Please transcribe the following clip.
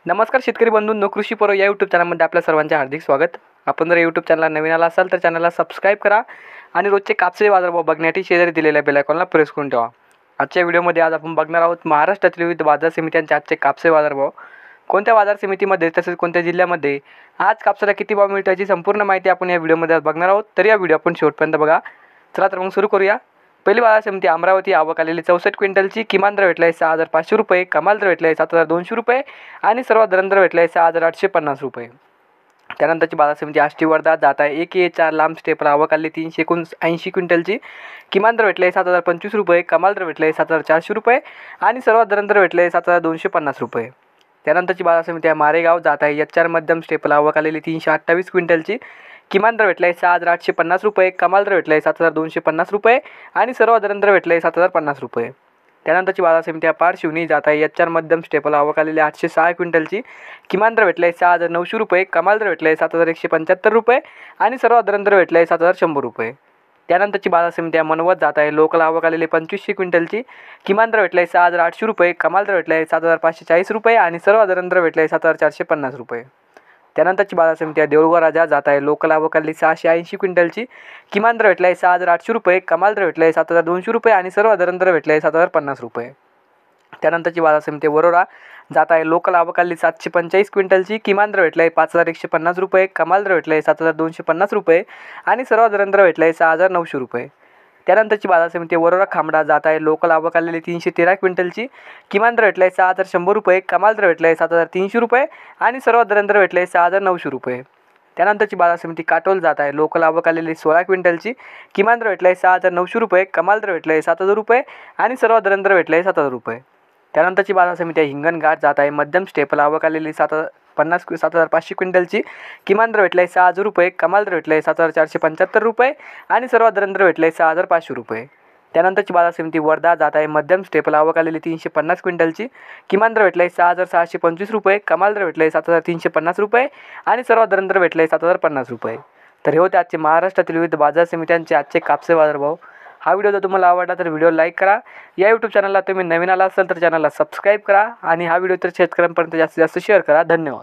नमस्कार शेतकरी बंधूंनो, कृषी पर्व या यूट्यूब चॅनलमध्ये आपल्या सर्वांचे हार्दिक स्वागत। आपण जर यूट्यूब चॅनलला नवीन आला असाल तर चॅनलला सबस्क्राईब करा आणि रोजचे कापसाचे बाजारभाव बघण्यासाठी शेजारी दिलेल्या बेल आयकॉनला प्रेस करून ठेवा। आजच्या व्हिडिओमध्ये आज आपण बघणार आहोत महाराष्ट्रातील विविध बाजार समित्यांचे आजचे कापसाचे बाजारभाव, कोणत्या बाजार समितीमध्ये तसेच कोणत्या जिल्ह्यामध्ये आज कापसाला किती भाव मिळतो याची संपूर्ण माहिती आपण या व्हिडिओमध्ये आज बघणार आहोत। तर या व्हिडिओ आपण शेवटपर्यंत बघा। चला तर मग सुरू करूया। पहिली बाजार समिती अमरावती, आवक आलेली 64 क्विंटलची, किमान दर भेटला आहे 6500 रुपये, कमाल दर भेटला आहे 7200 रुपये आणि सर्वात दर भेटला आहे 6850 रुपये। त्यानंतरची बाजार समिती आष्टी वर्धा, जात आहे 1A4 लांब स्टेपला, आवक आली 379 क्विंटलची, किमान दर भेटला आहे 7025 रुपये, कमाल दर भेटला आहे 7400 रुपये आणि सर्वात दर भेटला आहे 7250 रुपये। त्यानंतरची बाजार समिती आहे मारेगाव, जात आहे HR मध्यम स्टेपला, आवक आलेली 328 क्विंटलची, किमान दर भेटला आहे 6850 रुपये, कमाल दर भेटला आहे 7250 रुपये आणि सर्वात दर भेटला आहे 7050 रुपये। त्यानंतरची बाजार समिती आहे पारशिवनी, जात आहे HR मध्यम स्टेपला, आवक आलेली 806 क्विंटलची, किमान दर भेटला आहे 6900 रुपये, कमाल दर भेटला आहे 7175 रुपये आणि सर्वात दर भेटला आहे 7100 रुपये। त्यानंतरची बाजार समिती आहे मनवत, जात आहे लोकल, आवक आलेली 2500 क्विंटलची, किमान दर भेटला आहे 6800 रुपये, कमाल दर भेटला आहे 7540 रुपये आणि सर्वात दर भेटला आहे 7450 रुपये। त्यानंतरची बाजार समिती आहे देऊळगाव राजा, जात आहे लोकल, आवक आलेली 680 क्विंटलची, किमान दर भेटला आहे 6800 रुपये, कमाल दर भेटला आहे 7200 रुपये आणि सर्वात दर भेटला आहे 7050 रुपये। त्यानंतरची बाजार समिती वरोरा, जात आहे लोकल, आवक आलेली 745 क्विंटलची, किमान दर भेटला आहे 5150 रुपये, कमाल दर भेटला आहे 7250 रुपये आणि सर्वात दर भेटला आहे 6900 रुपये। त्यानंतरची बाजार समिती वरोरा खामडा, जात आहे लोकल, आवक आलेली 313 क्विंटलची, किमान दर भेटला आहे 6100 रुपये, कमाल दर भेटला आहे 7300 रुपये आणि सर्वात दर भेटला आहे 6900 रुपये। त्यानंतरची बाजार समिती काटोल, जात आहे लोकल, आवक आलेली 16 क्विंटलची, किमान दर भेटला आहे 6900 रुपये, कमाल दर भेटला आहे 7000 रुपये आणि सर्वात दर भेटला आहे 7000 रुपये। त्यानंतरची बाजार समिती आहे हिंगणघाट, जात आहे मध्यम स्टेपल, आवक आलेली 7500 क्विंटलची, किमान दर भेटला आहे 6000 रुपये, कमाल दर भेटला आहे 7475 रुपये आणि सर्वात दर भेटला आहे 6500 रुपये। त्यानंतरची बाजार समिती वर्धा, जात आहे मध्यम स्टेपल, आवक आलेली 350 क्विंटलची, किमान दर भेटला आहे 6625 रुपये, कमाल दर भेटला आहे 7350 रुपये आणि सर्वात दर भेटला आहे 7050 रुपये। तर हे होते आजचे महाराष्ट्रातील विविध बाजार समित्यांचे आजचे कापसे बाजारभाव। हा व्हिडिओ जर तुम्हाला आवडला तर व्हिडिओ लाईक करा। या यूट्यूब चॅनलला तुम्ही नवीन आला असाल तर चॅनलला सबस्क्राईब करा आणि हा व्हिडिओ तर शेतकऱ्यांपर्यंत जास्तीत जास्त शेअर करा। धन्यवाद।